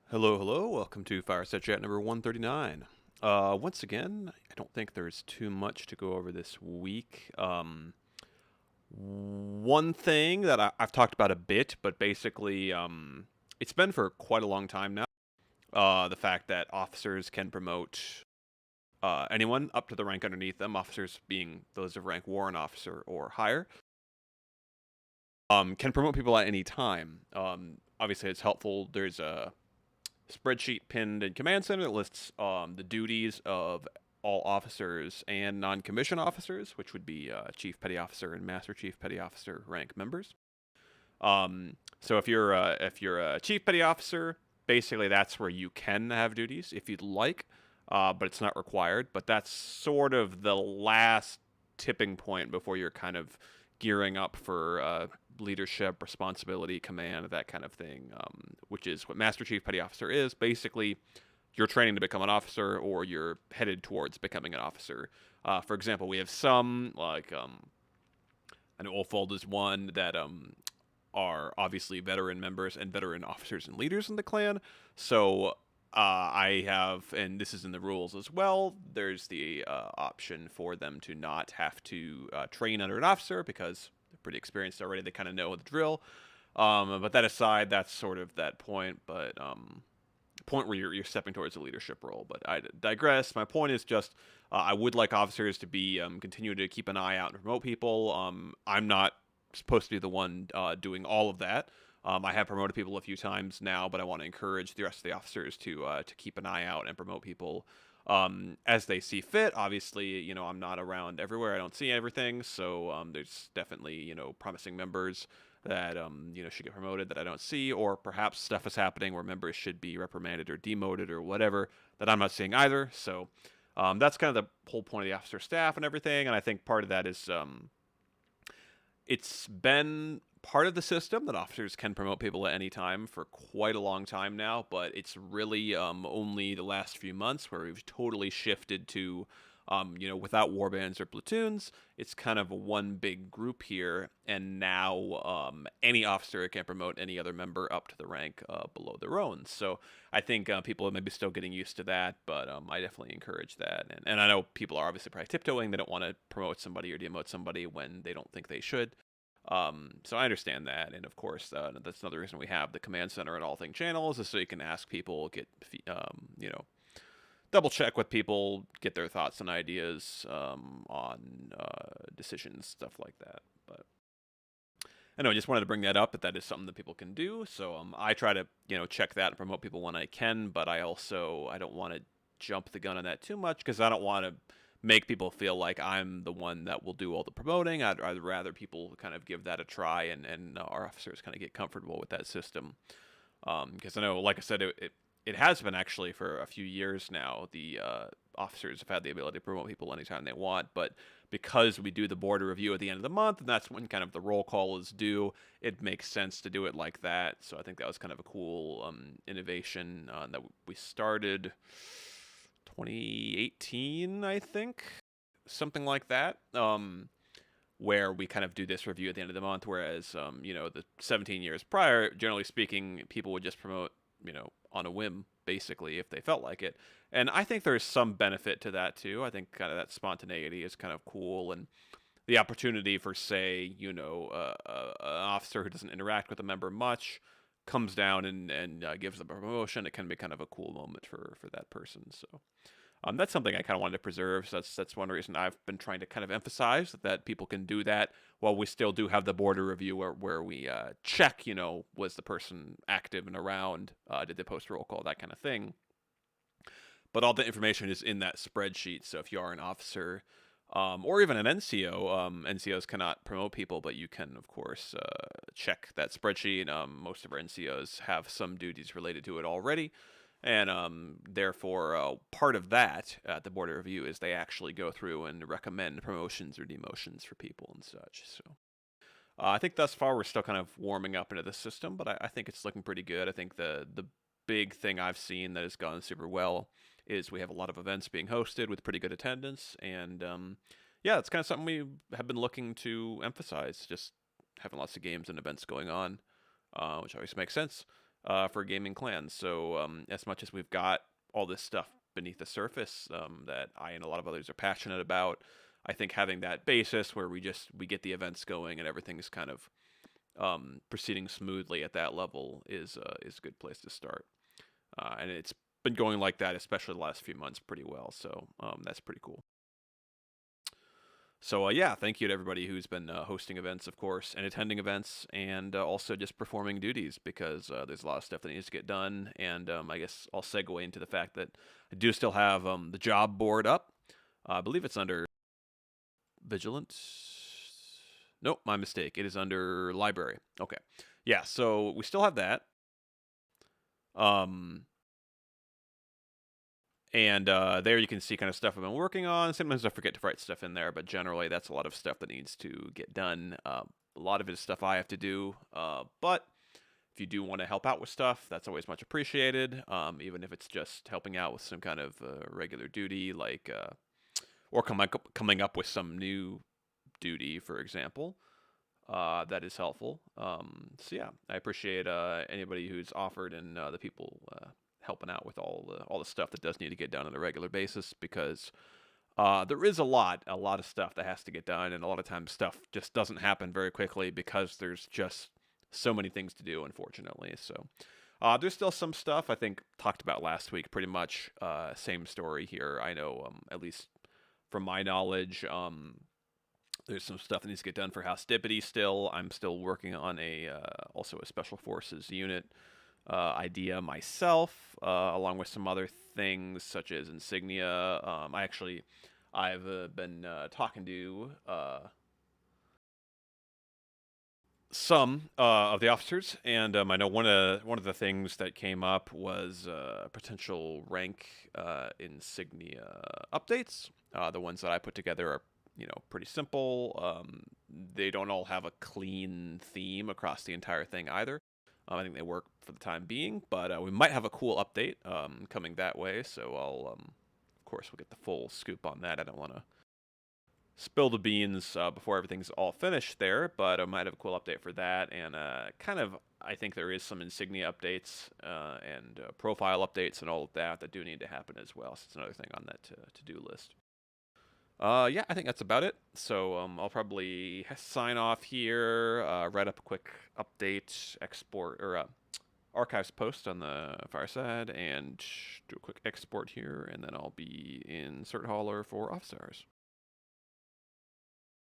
Hello, hello. Welcome to Fireside Chat number 139. Once again, I don't think there's too much to go over this week. One thing that I've talked about a bit, but basically, it's been for quite a long time now. The fact that officers can promote anyone up to the rank underneath them, officers being those of rank warrant officer or higher, can promote people at any time. Obviously, it's helpful. There's a spreadsheet pinned in Command Center that lists the duties of all officers and non-commissioned officers, which would be Chief Petty Officer and Master Chief Petty Officer rank members. So if you're a Chief Petty Officer, basically that's where you can have duties if you'd like, but it's not required. But that's sort of the last tipping point before you're kind of gearing up for leadership, responsibility, command, that kind of thing, which is what Master Chief Petty Officer is. Basically, you're training to become an officer or you're headed towards becoming an officer. For example, we have some, like, I know Ulfold is one that are obviously veteran members and veteran officers and leaders in the clan. So I have, and this is in the rules as well, there's the option for them to not have to train under an officer because they're pretty experienced already. They kind of know the drill. But that aside, that's sort of that point. But point where you're stepping towards a leadership role. But I digress. My point is just I would like officers to be continue to keep an eye out and promote people. I'm not supposed to be the one doing all of that. I have promoted people a few times now, but I want to encourage the rest of the officers to keep an eye out and promote people as they see fit. Obviously, I'm not around everywhere. I don't see everything, so there's definitely promising members that should get promoted that I don't see, or perhaps stuff is happening where members should be reprimanded or demoted or whatever that I'm not seeing either. So that's kind of the whole point of the officer staff and everything. And I think part of that is it's been part of the system that officers can promote people at any time for quite a long time now, but it's really only the last few months where we've totally shifted to, without warbands or platoons, it's kind of a one big group here, and now any officer can promote any other member up to the rank below their own. So I think people are maybe still getting used to that, but I definitely encourage that. And I know people are obviously probably tiptoeing. They don't want to promote somebody or demote somebody when they don't think they should. So I understand that, and of course, that's another reason we have the command center and all thing channels, is so you can ask people, get double check with people, get their thoughts and ideas on decisions, stuff like that. But anyway, I just wanted to bring that up, that is something that people can do. So I try to check that and promote people when I can, but I don't want to jump the gun on that too much because I don't want to make people feel like I'm the one that will do all the promoting. I'd rather people kind of give that a try and our officers kind of get comfortable with that system. Because I know, like I said, it has been actually for a few years now. The officers have had the ability to promote people anytime they want, but because we do the board review at the end of the month, and that's when kind of the roll call is due, it makes sense to do it like that. So I think that was kind of a cool innovation that we started 2018, I think, something like that. Where we kind of do this review at the end of the month, whereas the 17 years prior, generally speaking, people would just promote on a whim, basically, if they felt like it. And I think there's some benefit to that too. I think kind of that spontaneity is kind of cool, and the opportunity for, say, an officer who doesn't interact with a member much comes down and gives them a promotion. It can be kind of a cool moment for that person. So that's something I kind of wanted to preserve. So that's one reason I've been trying to kind of emphasize that people can do that while we still do have the border review where we check, was the person active and around, did they post roll call, that kind of thing. But all the information is in that spreadsheet. So if you are an officer or even an NCO, NCOs cannot promote people, but you can, of course, check that spreadsheet. Most of our NCOs have some duties related to it already. And therefore, part of that at the board review is they actually go through and recommend promotions or demotions for people and such. So I think thus far we're still kind of warming up into the system, but I think it's looking pretty good. I think the big thing I've seen that has gone super well is we have a lot of events being hosted with pretty good attendance, and yeah, it's kind of something we have been looking to emphasize. Just having lots of games and events going on, which always makes sense. for gaming clans. So as much as we've got all this stuff beneath the surface that I and a lot of others are passionate about, I think having that basis where we get the events going and everything's kind of proceeding smoothly at that level is a good place to start. And it's been going like that, especially the last few months, pretty well. So that's pretty cool. So yeah, thank you to everybody who's been hosting events, of course, and attending events, and also just performing duties because there's a lot of stuff that needs to get done. And I guess I'll segue into the fact that I do still have the job board up. I believe it's under Vigilance. Nope, my mistake. It is under Library. Okay, yeah. So we still have that. Um, And there you can see kind of stuff I've been working on. Sometimes I forget to write stuff in there, but generally that's a lot of stuff that needs to get done. A lot of it is stuff I have to do. But if you do want to help out with stuff, that's always much appreciated. Even if it's just helping out with some kind of regular duty, like or coming up with some new duty, for example. That is helpful. So yeah, I appreciate anybody who's offered and the people helping out with all the stuff that does need to get done on a regular basis because there is a lot of stuff that has to get done, and a lot of times stuff just doesn't happen very quickly because there's just so many things to do, unfortunately. So there's still some stuff I think talked about last week. Pretty much same story here. I know at least from my knowledge. There's some stuff that needs to get done for House Dippity still. I'm still working on a also a special forces unit idea myself, along with some other things such as insignia. I've been talking to some of the officers, and I know one of the things that came up was potential rank insignia updates. The ones that I put together are pretty simple. They don't all have a clean theme across the entire thing either. I think they work for the time being, but we might have a cool update coming that way. So of course, we'll get the full scoop on that. I don't want to spill the beans before everything's all finished there, but I might have a cool update for that. And I think there is some insignia updates and profile updates and all of that do need to happen as well. So it's another thing on that to-do list. Yeah, I think that's about it. So I'll probably sign off here, write up a quick update, export, or archives post on the Fireside, and do a quick export here, and then I'll be in Cert Hauler for office hours.